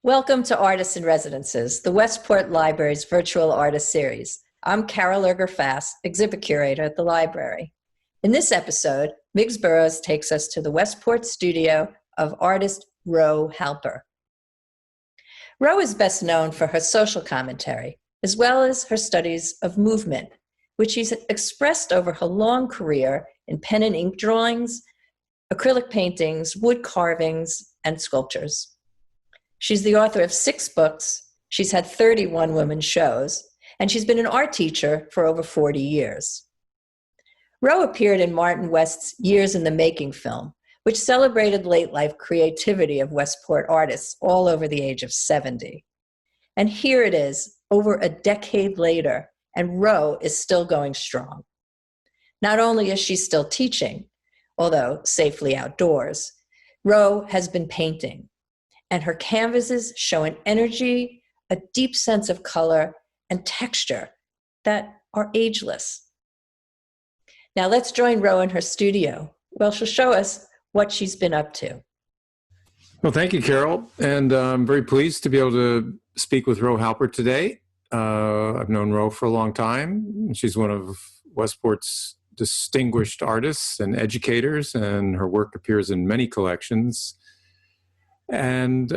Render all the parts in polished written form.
Welcome to Artists in Residences, the Westport Library's virtual artist series. I'm Carol Erger-Fass, exhibit curator at the library. In this episode, Miggs Burrows takes us to the Westport studio of artist Roe Halper. Roe is best known for her social commentary, as well as her studies of movement, which she's expressed over her long career in pen and ink drawings, acrylic paintings, wood carvings, and sculptures. She's the author of 6 books, she's had 31 women's shows, and she's been an art teacher for over 40 years. Roe appeared in Martin West's Years in the Making film, which celebrated late-life creativity of Westport artists all over the age of 70. And here it is, over a decade later, and Roe is still going strong. Not only is she still teaching, although safely outdoors, Roe has been painting, and her canvases show an energy, a deep sense of color, and texture that are ageless. Now let's join Roe in her studio. Well, she'll show us what she's been up to. Well, thank you, Carol. And I'm very pleased to be able to speak with Roe Halper today. I've known Roe for a long time. She's one of Westport's distinguished artists and educators, and her work appears in many collections. And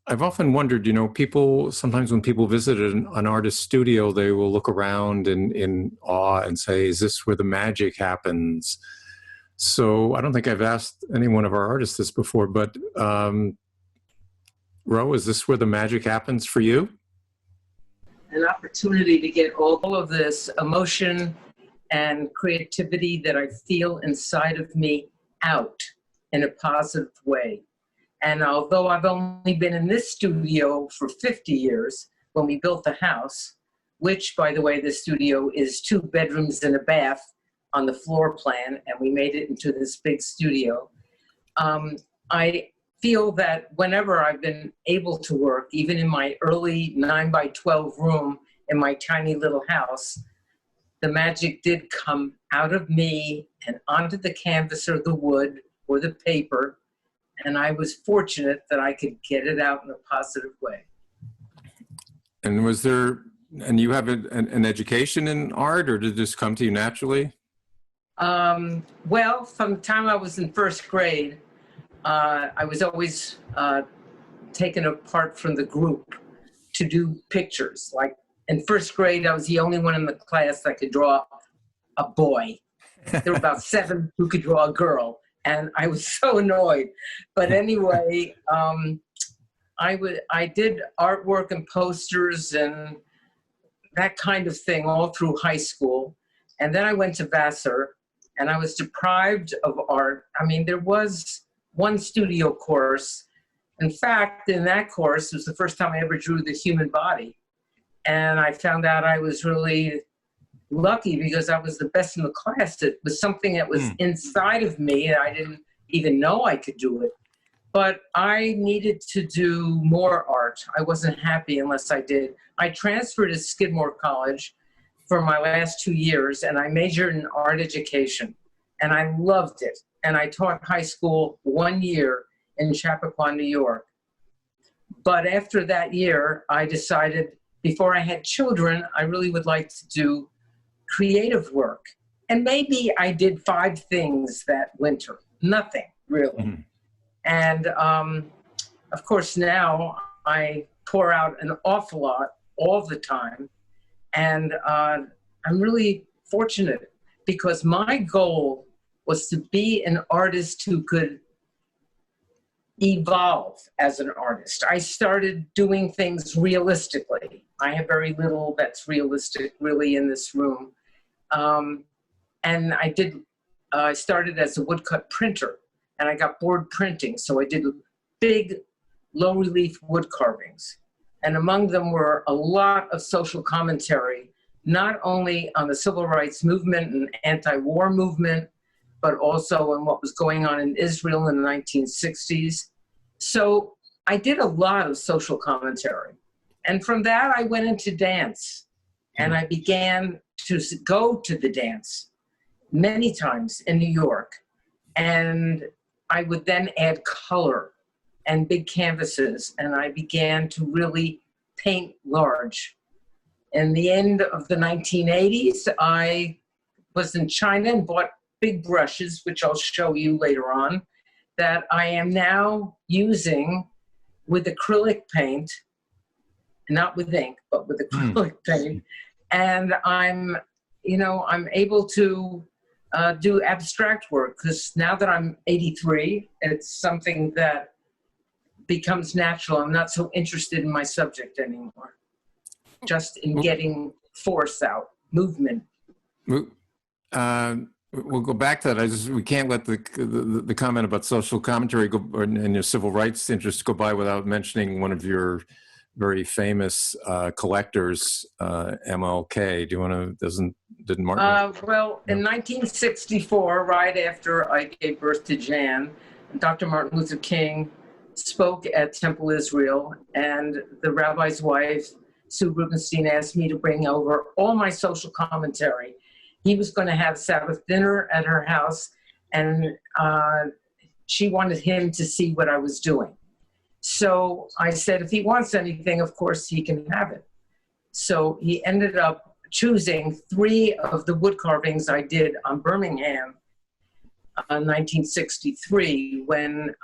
I've often wondered, sometimes when people visit an artist's studio, they will look around in awe and say, is this where the magic happens? So I don't think I've asked any one of our artists this before, but Roe, is this where the magic happens for you? An opportunity to get all of this emotion and creativity that I feel inside of me out in a positive way. And although I've only been in this studio for 50 years, when we built the house, which, by the way, the studio is 2 bedrooms and a bath on the floor plan, and we made it into this big studio, I feel that whenever I've been able to work, even in my early 9x12 room in my tiny little house, the magic did come out of me and onto the canvas or the wood or the paper. And I was fortunate that I could get it out in a positive way. And you have an education in art, or did this come to you naturally? Well, from the time I was in 1st grade, I was always taken apart from the group to do pictures. Like in 1st grade, I was the only one in the class that could draw a boy. There were about 7 who could draw a girl. And I was so annoyed. But anyway, I did artwork and posters and that kind of thing all through high school. And then I went to Vassar, and I was deprived of art. I mean, there was one studio course. In fact, in that course, it was the first time I ever drew the human body. And I found out I was really lucky because I was the best in the class. It was something that was inside of me, and I didn't even know I could do it. But I needed to do more art. I wasn't happy unless I did. I transferred to Skidmore College for my last 2 years, and I majored in art education, and I loved it. And I taught high school 1 year in Chappaqua, New York. But after that year, I decided, before I had children, I really would like to do creative work. And maybe I did 5 things that winter, nothing really. Mm-hmm. And of course now I pour out an awful lot all the time. And I'm really fortunate because my goal was to be an artist who could evolve as an artist. I started doing things realistically. I have very little that's realistic really in this room. And I started as a woodcut printer, and I got bored printing. So I did big, low relief wood carvings. And among them were a lot of social commentary, not only on the civil rights movement and anti-war movement, but also on what was going on in Israel in the 1960s. So I did a lot of social commentary. And from that, I went into dance. And I began to go to the dance many times in New York. And I would then add color and big canvases, and I began to really paint large. In the end of the 1980s, I was in China and bought big brushes, which I'll show you later on, that I am now using with acrylic paint, not with ink, but with acrylic paint. And I'm able to do abstract work, because now that I'm 83, it's something that becomes natural. I'm not so interested in my subject anymore, just in getting force out, movement. We'll go back to that. We can't let the comment about social commentary go, and your civil rights interests go by without mentioning one of your very famous collectors, MLK. Do you want to? Didn't Martin? Well, in 1964, right after I gave birth to Jan, Dr. Martin Luther King spoke at Temple Israel, and the rabbi's wife, Sue Rubenstein, asked me to bring over all my social commentary. He was going to have Sabbath dinner at her house, and she wanted him to see what I was doing. So I said, if he wants anything, of course he can have it. So he ended up choosing 3 of the wood carvings I did on Birmingham in 1963, when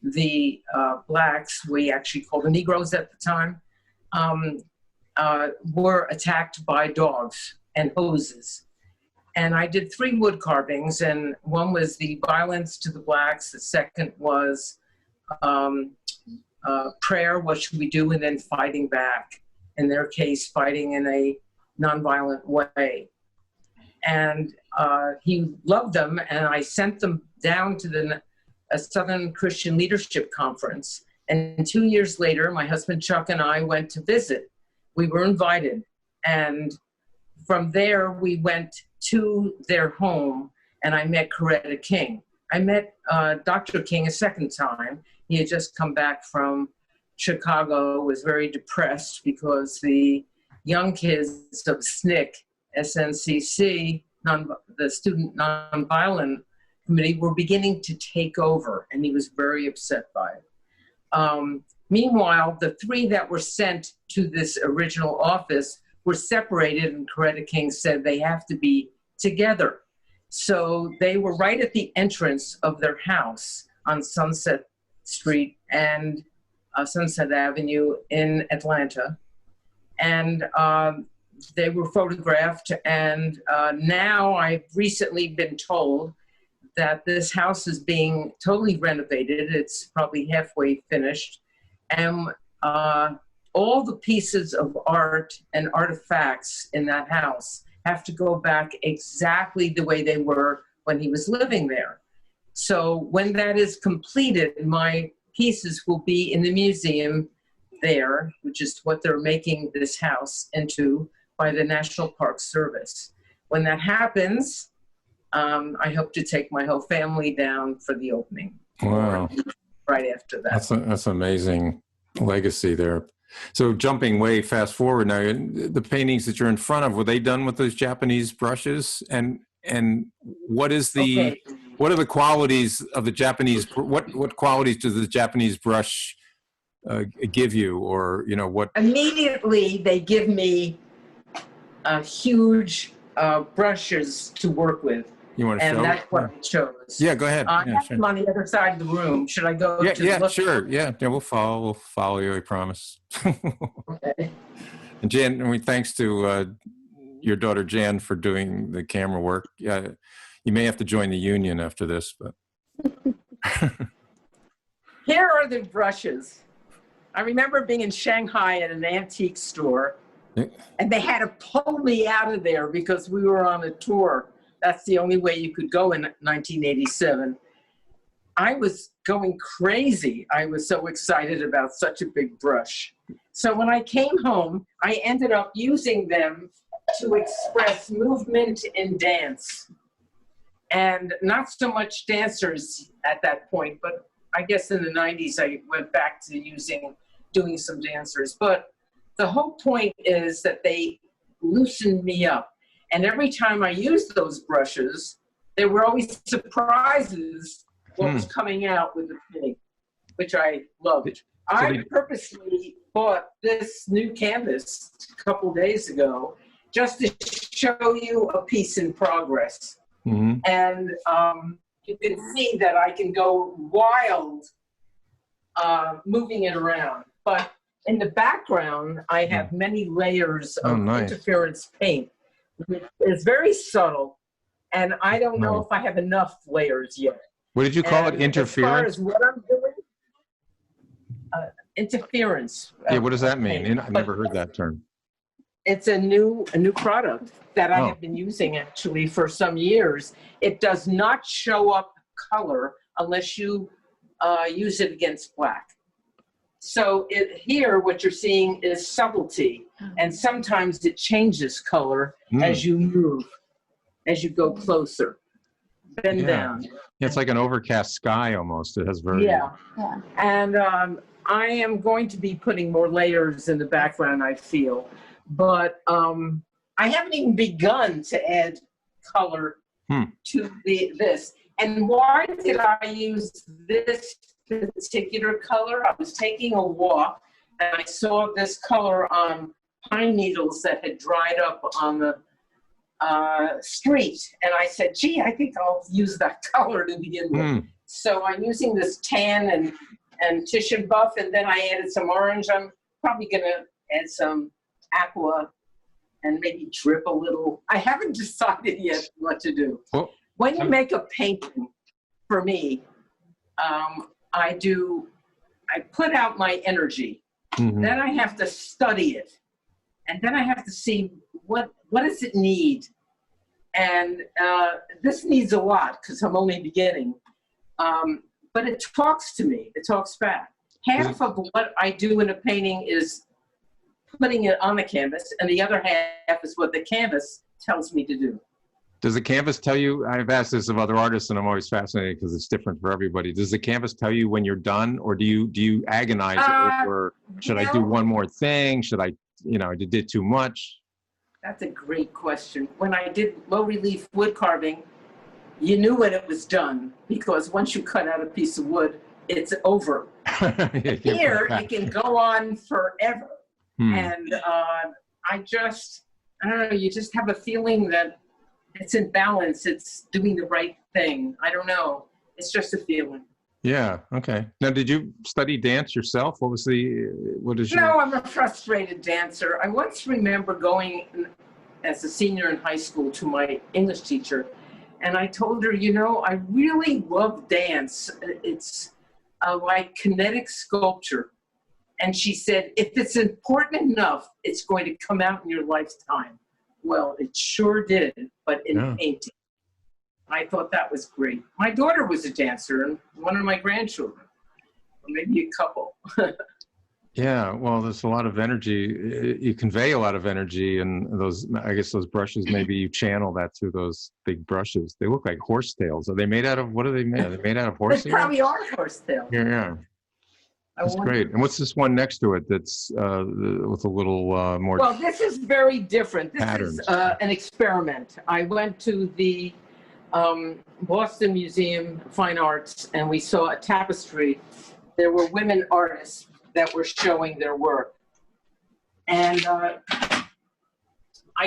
the blacks, we actually called the Negroes at the time, were attacked by dogs and hoses. And I did 3 wood carvings, and one was the violence to the blacks, the second was prayer, what should we do, and then fighting back. In their case, fighting in a nonviolent way. And he loved them, and I sent them down to the Southern Christian Leadership Conference. And 2 years later, my husband Chuck and I went to visit. We were invited. And from there, we went to their home, and I met Coretta King. I met Dr. King a second time. He had just come back from Chicago, was very depressed because the young kids of SNCC, the Student Nonviolent Committee, were beginning to take over, and he was very upset by it. Meanwhile, the 3 that were sent to this original office were separated, and Coretta King said they have to be together. So they were right at the entrance of their house on Sunset Street and Sunset Avenue in Atlanta. And they were photographed, and now I've recently been told that this house is being totally renovated. It's probably halfway finished. And all the pieces of art and artifacts in that house have to go back exactly the way they were when he was living there. So when that is completed, my pieces will be in the museum there, which is what they're making this house into by the National Park Service. When that happens, I hope to take my whole family down for the opening. Wow. Right after that. That's amazing legacy there. So jumping way fast forward now, the paintings that you're in front of, were they done with those Japanese brushes? And what is the what are the qualities of the Japanese? What qualities does the Japanese brush give you, or what? Immediately, they give me huge brushes to work with. You want to show? And that's what I chose. Yeah, go ahead. I have them on the other side of the room. Should I go? Yeah, sure. Yeah, we'll follow you. I promise. Okay. And Jan, thanks to your daughter Jan for doing the camera work. Yeah, you may have to join the union after this, but. Here are the brushes. I remember being in Shanghai at an antique store, and they had to pull me out of there because we were on a tour. That's the only way you could go in 1987. I was going crazy. I was so excited about such a big brush. So when I came home, I ended up using them to express movement in dance. And not so much dancers at that point, but I guess in the 90s, I went back to doing some dancers. But the whole point is that they loosened me up. And every time I used those brushes, there were always surprises what was coming out with the paint. which I loved. I purposely bought this new canvas a couple days ago just to show you a piece in progress. Mm-hmm. And you can see that I can go wild moving it around. But in the background, I have many layers of interference paint. It's very subtle, and I don't know if I have enough layers yet. What did you call it? Interference? As far as what I'm doing, interference. Yeah, what does that mean? I've never heard that term. It's a new product that I have been using actually for some years. It does not show up color unless you use it against black. So here, what you're seeing is subtlety, and sometimes it changes color as you move, as you go closer, bend down. Yeah, it's like an overcast sky almost. It has very And I am going to be putting more layers in the background, I feel, but I haven't even begun to add color to this. And why did I use this particular color? I was taking a walk and I saw this color on pine needles that had dried up on the street. And I said, gee, I think I'll use that color to begin with. So I'm using this tan and tissue buff, and then I added some orange. I'm probably going to add some aqua and maybe drip a little. I haven't decided yet what to do. Well, when you make a painting, for me, I put out my energy. Then I have to study it. And then I have to see what does it need? And this needs a lot because I'm only beginning. But it talks to me. It talks back. Half of what I do in a painting is putting it on the canvas, and the other half is what the canvas tells me to do. Does the canvas tell you, I've asked this of other artists, and I'm always fascinated because it's different for everybody. Does the canvas tell you when you're done, or do you agonize over, should I do one more thing? Should I, did too much? That's a great question. When I did low relief wood carving, you knew when it was done, because once you cut out a piece of wood, it's over. Here, it can go on forever. And I don't know, you just have a feeling that it's in balance. It's doing the right thing. I don't know. It's just a feeling. Yeah. Okay. Now, did you study dance yourself? What is your... No, I'm a frustrated dancer. I once remember going as a senior in high school to my English teacher, and I told her, I really love dance. It's like kinetic sculpture. And she said, if it's important enough, it's going to come out in your lifetime. Well, it sure did, but in painting. I thought that was great. My daughter was a dancer, and one of my grandchildren, or maybe a couple. Yeah, well, there's a lot of energy. You convey a lot of energy, and those brushes, maybe you channel that through those big brushes. They look like horse tails. Are they made out of, what are they made? Are they made out of horse They probably are horse tails. Yeah. That's great. And what's this one next to it that's with a little more... Well, this is very different. This patterns. Is an experiment. I went to the Boston Museum of Fine Arts, and we saw a tapestry. There were women artists that were showing their work. And I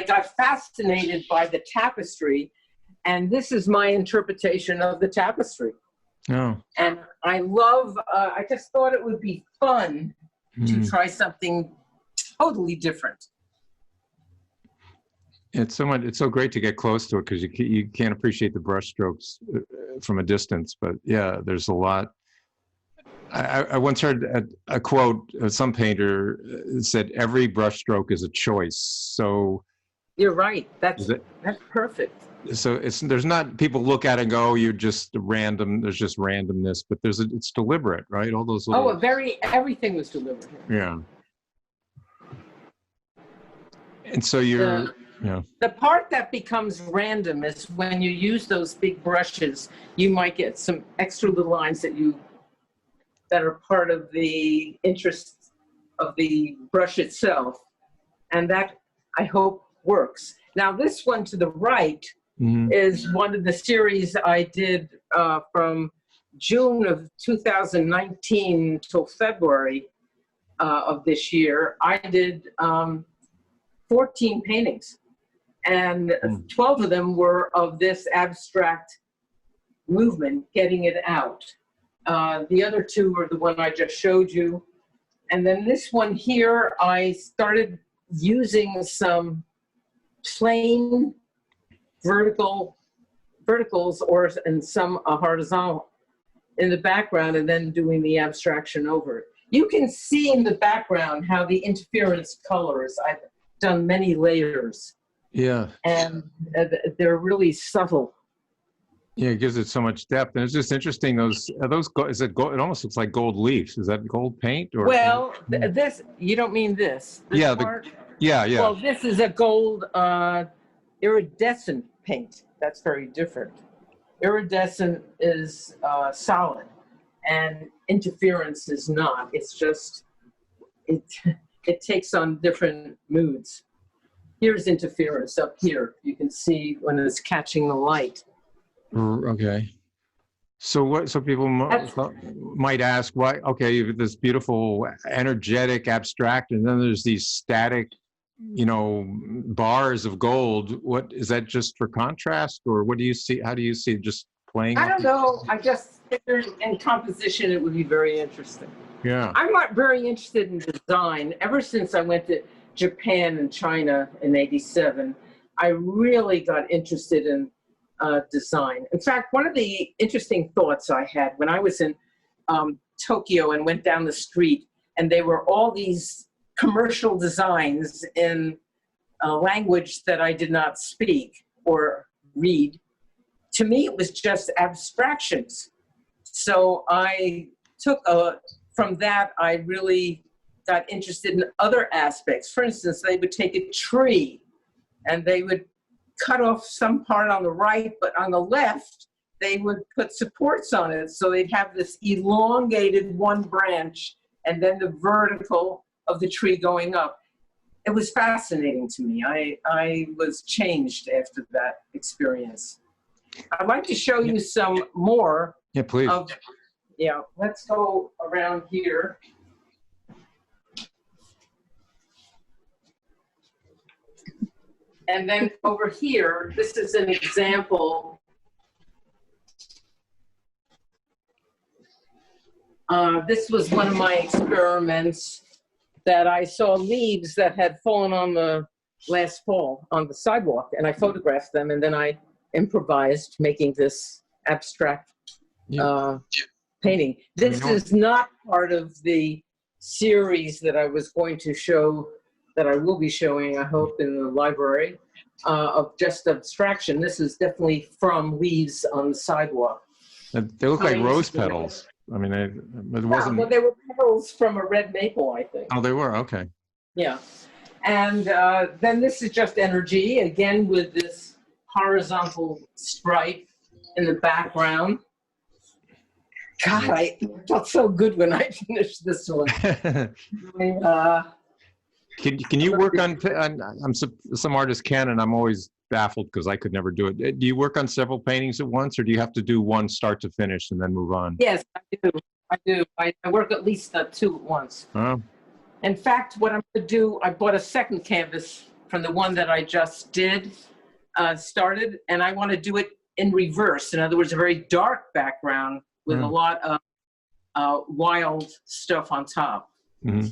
got fascinated by the tapestry, and this is my interpretation of the tapestry. Oh. And I love, I just thought it would be fun to try something totally different. It's so great to get close to it because you can't appreciate the brush strokes from a distance. But yeah, there's a lot. I once heard a quote of some painter said, "Every brush stroke is a choice." So you're right. That's perfect. So there's not, people look at it and go, oh, you're just random. There's just randomness, but it's deliberate, right? All those little... everything was deliberate. Yeah. And so you're... The part that becomes random is when you use those big brushes, you might get some extra little lines that are part of the interest of the brush itself. And that, I hope, works. Now, this one to the right is one of the series I did from June of 2019 till February of this year, I did 14 paintings, and 12 of them were of this abstract movement, getting it out. The other two were the one I just showed you. And then this one here, I started using some plain verticals and some horizontal in the background, and then doing the abstraction over it. You can see in the background how the interference colors, I've done many layers. Yeah. And they're really subtle. Yeah, it gives it so much depth, and it's just interesting. Is it gold? It almost looks like gold leaves. Is that gold paint? Or well, this, you don't mean this yeah, part? yeah. Well, this is a gold iridescent paint. That's very different. Iridescent is solid, and interference is not. It's just it takes on different moods. Here's interference up here. You can see when it's catching the light. Okay. So people might ask, why? Okay, you have this beautiful, energetic, abstract, and then there's these static, bars of gold. What is that? Just for contrast, or what do you see? How do you see it just playing? I don't know. I just figured in composition it would be very interesting. Yeah. I'm not very interested in design. Ever since I went to Japan and China in '87, I really got interested in design. In fact, one of the interesting thoughts I had when I was in Tokyo and went down the street, and there were all these commercial designs in a language that I did not speak or read. To me, it was just abstractions. So I took from that, I really got interested in other aspects. For instance, they would take a tree and they would cut off some part on the right, but on the left, they would put supports on it. So they'd have this elongated one branch and then the vertical of the tree going up. It was fascinating to me. I was changed after that experience. I'd like to show you some more. Yeah, please. Let's go around here. And then over here, this is an example. This was one of my experiments that I saw leaves that had fallen on the last fall on the sidewalk, and I photographed them, and then I improvised making this abstract painting. This is not part of the series that I was going to show, that I will be showing, I hope, in the library, of just abstraction. This is definitely from leaves on the sidewalk. They look like rose petals. I mean, it wasn't. Well, they were petals from a red maple, I think. Oh, they were? Okay. Yeah. And then this is just energy, again, with this horizontal stripe in the background. God, I felt so good when I finished this one. Can you work on some artists can, and I'm always baffled because I could never do it. Do you work on several paintings at once, or do you have to do one start to finish and then move on? Yes, I do. I work at least two at once. In fact, what I'm going to do, I bought a second canvas from the one that I just started, and I want to do it in reverse. In other words, a very dark background with a lot of wild stuff on top. Mm-hmm.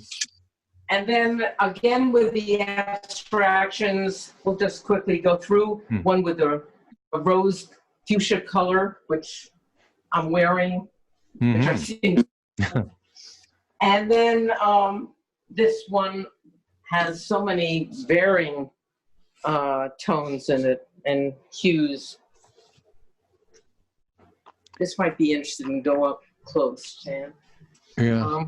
And then again with the abstractions, we'll just quickly go through. One with a rose fuchsia color, which I'm wearing, which I've seen. And then this one has so many varying tones in it and hues. This might be interesting. Go up close, Jan. Yeah.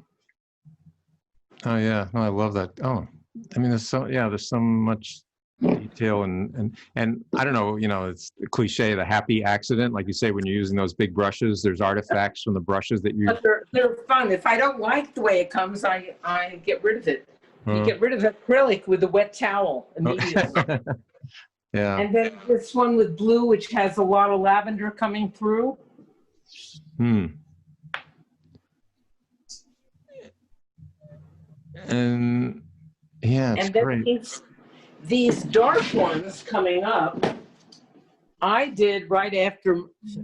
Oh yeah, no, I love that. Oh, I mean, there's so much detail and I don't know, it's a cliche, the happy accident, like you say, when you're using those big brushes, there's artifacts from the brushes that you. But they're fun. If I don't like the way it comes, I get rid of it. You get rid of acrylic with a wet towel immediately. Yeah. And then this one with blue, which has a lot of lavender coming through. Hmm. And yeah, it's And then great. these dark ones coming up, I did right after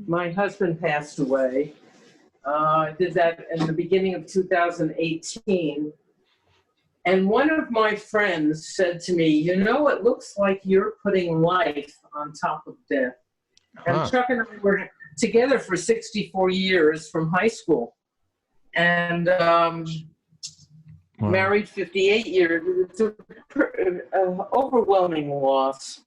my husband passed away. I did that in the beginning of 2018. And one of my friends said to me, you know, it looks like you're putting life on top of death. And Huh. Chuck and I were together for 64 years from high school. And Wow. married 58 years. It's an overwhelming loss.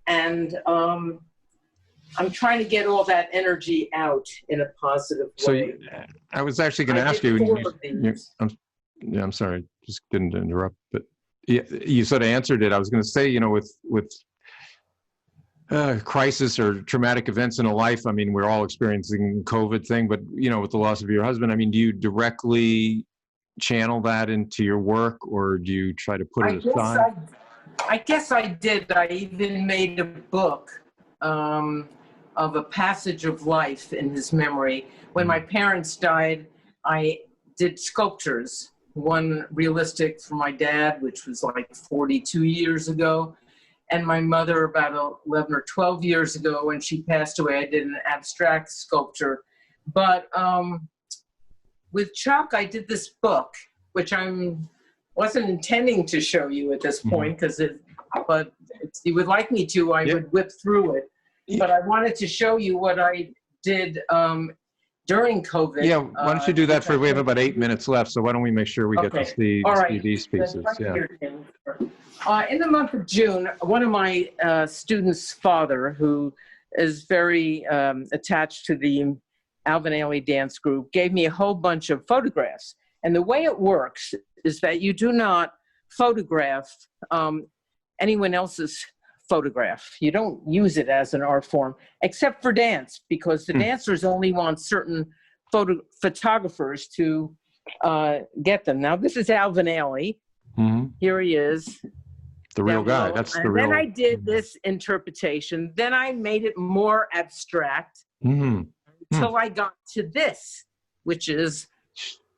And I'm trying to get all that energy out in a positive So way. I was actually going to I ask did you. 4 of these. I'm sorry, just didn't interrupt, but yeah, you sort of answered it. I was going to say, you know, with crisis or traumatic events in a life, I mean, we're all experiencing COVID thing, but you know, with the loss of your husband, I mean, do you directly channel that into your work, or do you try to put it aside? I guess I did. I even made a book of a passage of life in his memory. When my parents died, I did sculptures. One realistic for my dad, which was like 42 years ago, and my mother about 11 or 12 years ago when she passed away. I did an abstract sculpture. But with Chuck, I did this book, which wasn't intending to show you at this point, but if you would like me to, I would whip through it. But I wanted to show you what I did during COVID. Yeah, why don't you do that we have about 8 minutes left, so why don't we make sure we get to see, All see right. these pieces? Yeah. In the month of June, one of my students' father, who is very attached to the Alvin Ailey dance group, gave me a whole bunch of photographs. And the way it works is that you do not photograph anyone else's photograph. You don't use it as an art form, except for dance, because the dancers only want certain photographers to get them. Now, this is Alvin Ailey. Here he is. The real guy. That's the and real. Then I did this interpretation. Then I made it more abstract until I got to this, which is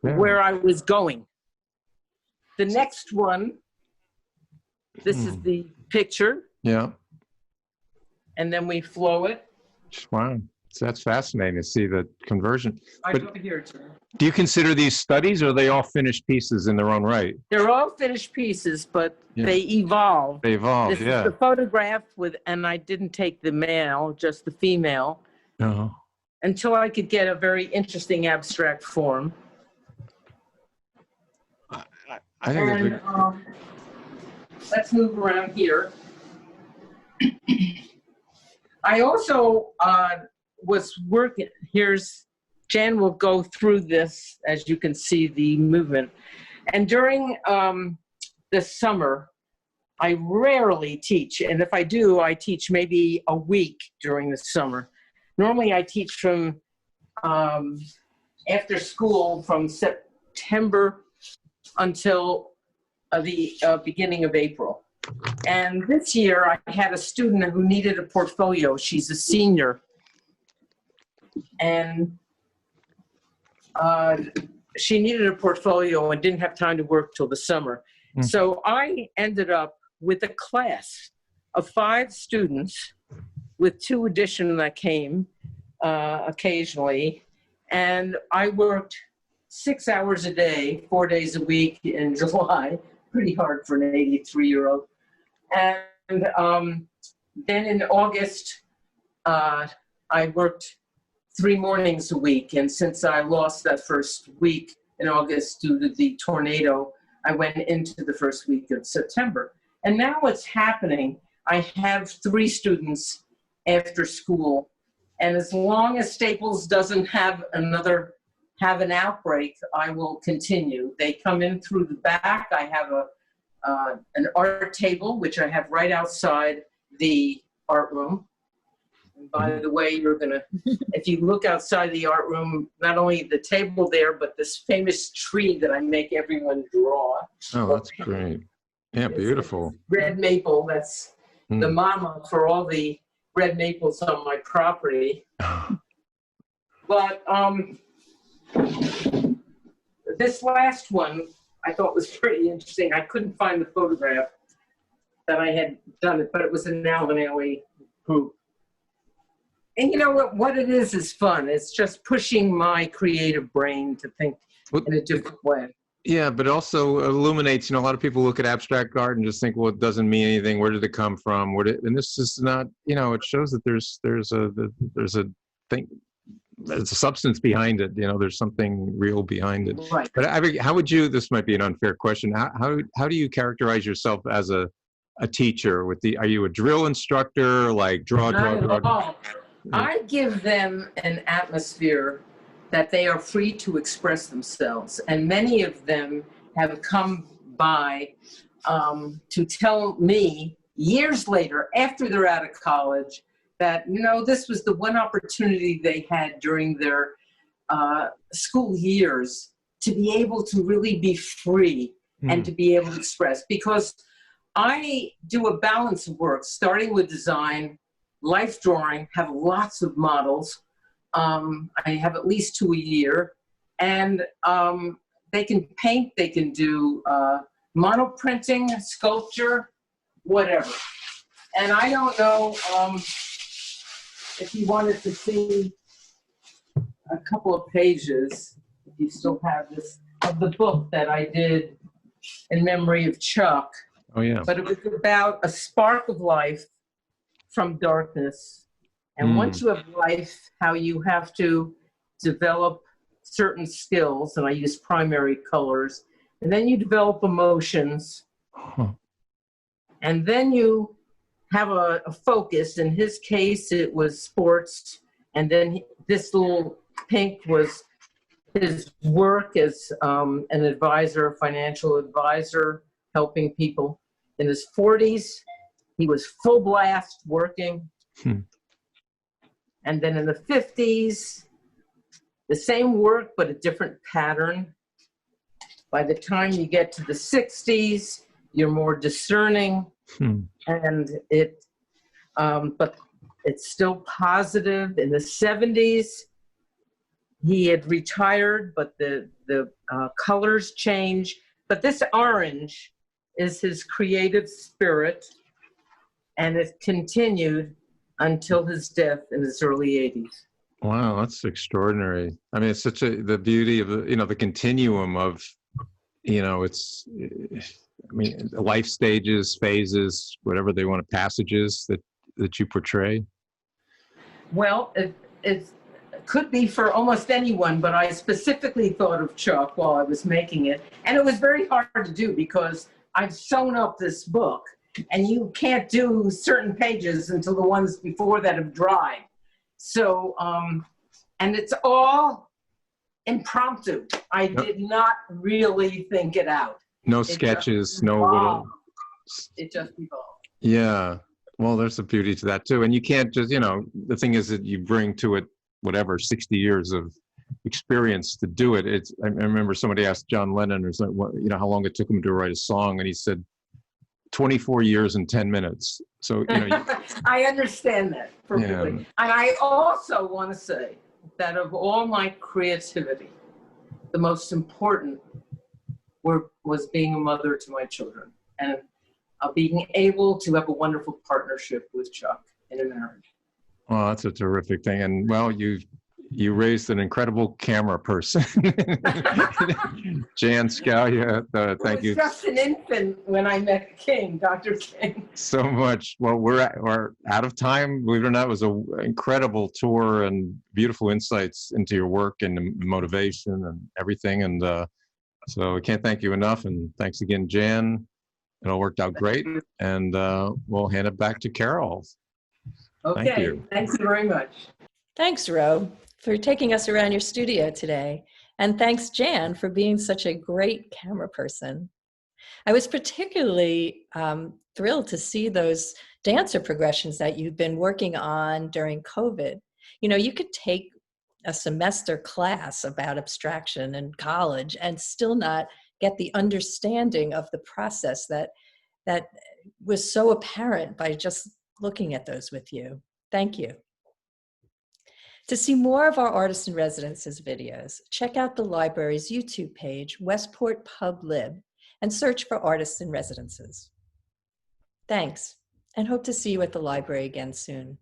where I was going. The next one, this is the picture. Yeah. And then we flow it. Wow. So that's fascinating to see the conversion. I But go here too. do you consider these studies, or are they all finished pieces in their own right? They're all finished pieces, but they evolve. They evolve, This is the photograph and I didn't take the male, just the female, until I could get a very interesting abstract form. I think let's move around here. I also was working, Jan will go through this, as you can see the movement. And during the summer, I rarely teach. And if I do, I teach maybe a week during the summer. Normally I teach from after school from September until the beginning of April. And this year I had a student who needed a portfolio. She's a senior. And she needed a portfolio and didn't have time to work till the summer. So I ended up with a class of 5 students with 2 additions that came occasionally. And I worked 6 hours a day, 4 days a week in July, pretty hard for an 83-year-old. And then in August, I worked 3 mornings a week. And since I lost that first week in August due to the tornado, I went into the first week of September. And now what's happening, I have 3 students after school. And as long as Staples doesn't have an outbreak, I will continue. They come in through the back. I have an art table, which I have right outside the art room. And by the way, you're gonna, if you look outside the art room, not only the table there, but this famous tree that I make everyone draw. Oh, that's great. Yeah, beautiful. Red maple, that's the mama for all the red maples on my property. But this last one I thought was pretty interesting. I couldn't find the photograph that I had done it, but it was an Alvin Ailey group. And you know what it is fun. It's just pushing my creative brain to think in a different way. Yeah, but it also illuminates, a lot of people look at abstract art and just think, well, it doesn't mean anything. Where did it come from? And this is not, it shows that there's a thing, there's a substance behind it. There's something real behind it. Right. But how would you, this might be an unfair question. How do you characterize yourself as a teacher are you a drill instructor, like draw? I give them an atmosphere that they are free to express themselves. And many of them have come by to tell me years later, after they're out of college, that, this was the one opportunity they had during their school years to be able to really be free and to be able to express. Because I do a balance of work, starting with design, life drawing, have lots of models. I have at least 2 a year, and they can paint, they can do monoprinting, sculpture, whatever. And I don't know if you wanted to see a couple of pages, if you still have this, of the book that I did in memory of Chuck. Oh, yeah. But it was about a spark of life from darkness. And once you have life, how you have to develop certain skills, and I use primary colors, and then you develop emotions, and then you have a focus. In his case, it was sports, and then this little pink was his work as an advisor, a financial advisor, helping people. In his 40s, he was full blast working. And then in the 50s, the same work, but a different pattern. By the time you get to the 60s, you're more discerning, and but it's still positive. In the 70s, he had retired, but the colors change. But this orange is his creative spirit, and it continued until his death in his early 80s. Wow, that's extraordinary. I mean, it's such the beauty of the continuum of, life stages, phases, whatever they want, passages that you portray. Well, it could be for almost anyone, but I specifically thought of Chuck while I was making it. And it was very hard to do because I've sewn up this book, and you can't do certain pages until the ones before that have dried. So, and it's all impromptu. I did not really think it out. No sketches, no little. It just evolved. Yeah. Well, there's a beauty to that too. And you can't just, the thing is that you bring to it, 60 years of experience to do it. I remember somebody asked John Lennon or something, how long it took him to write a song. And he said, 24 years and 10 minutes. So, I understand that perfectly. And I also want to say that of all my creativity, the most important was being a mother to my children and being able to have a wonderful partnership with Chuck in a marriage. Oh, that's a terrific thing. And well, you raised an incredible camera person. Jan Scalia, thank you. I was just an infant when I met King, Dr. King. So much. Well, we're out of time. Believe it or not, it was an incredible tour and beautiful insights into your work and motivation and everything. And so I can't thank you enough. And thanks again, Jan. It all worked out great. And we'll hand it back to Carol. Okay. Thank you. Thanks very much. Thanks, Ro, for taking us around your studio today. And thanks, Jan, for being such a great camera person. I was particularly thrilled to see those dancer progressions that you've been working on during COVID. You could take a semester class about abstraction in college and still not get the understanding of the process that was so apparent by just looking at those with you. Thank you. To see more of our Artists in Residences videos, check out the library's YouTube page, Westport Pub Lib, and search for Artists in Residences. Thanks, and hope to see you at the library again soon.